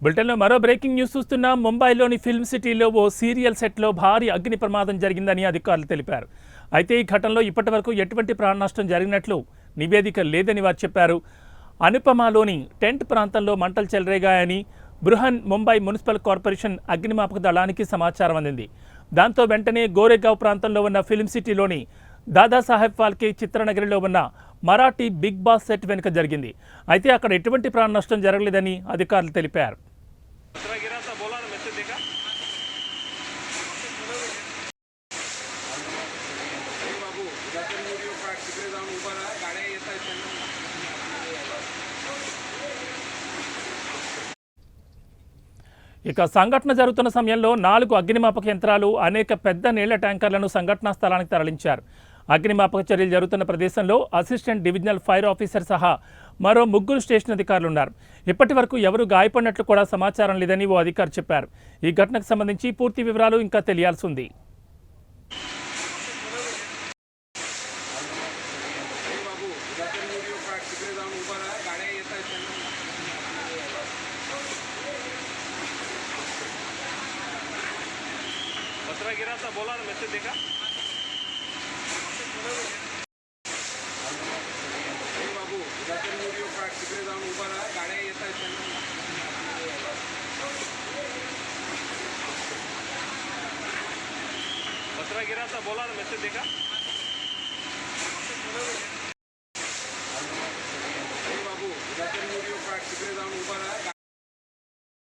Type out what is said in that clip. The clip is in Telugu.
బులెటిన్లో మరో బ్రేకింగ్ న్యూస్ చూస్తున్నాం. ముంబైలోని ఫిల్మ్ సిటీలో ఓ సీరియల్ సెట్లో భారీ అగ్ని ప్రమాదం జరిగిందని అధికారులు తెలిపారు. అయితే ఈ ఘటనలో ఇప్పటివరకు ఎటువంటి ప్రాణ నష్టం జరిగినట్లు నివేదిక లేదని వారు చెప్పారు. అనుపమాలోని టెంట్ ప్రాంతంలో మంటలు చెలరేగాయని బృహన్ ముంబై మున్సిపల్ కార్పొరేషన్ అగ్నిమాపక దళానికి సమాచారం అందింది. దాంతో వెంటనే గోరేగావ్ ప్రాంతంలో ఉన్న ఫిల్మ్ సిటీలోని దాదాసాహెబ్ ఫాల్కే చిత్రనగరిలో ఉన్న మరాఠీ బిగ్ బాస్ సెట్ వెనుక జరిగింది. అయితే అక్కడ ఎటువంటి ప్రాణ నష్టం జరగలేదని అధికారులు తెలిపారు. ఇక సంఘటన జరుగుతున్న సమయంలో 4 అగ్నిమాపక యంత్రాలు, అనేక పెద్ద నీళ్ల ట్యాంకర్లను సంఘటనా స్థలానికి తరలించారు. అగ్నిమాపక చర్యలు జరుగుతున్న ప్రదేశంలో అసిస్టెంట్ డివిజనల్ ఫైర్ ఆఫీసర్ సహా మరో 3 స్టేషన్ అధికారులు ఉన్నారు. ఇప్పటి వరకు ఎవరు గాయపడినట్లు కూడా సమాచారం లేదని ఓ అధికారి చెప్పారు. ఈ ఘటనకు సంబంధించి పూర్తి వివరాలు ఇంకా తెలియాల్సి ఉంది. गिरा था बोला ना मैसेज देखा बाबू तिकडे जाऊन उभा राहा गाड्या येत आहेत कचरा गिरा था बोला ना मैसेज देखा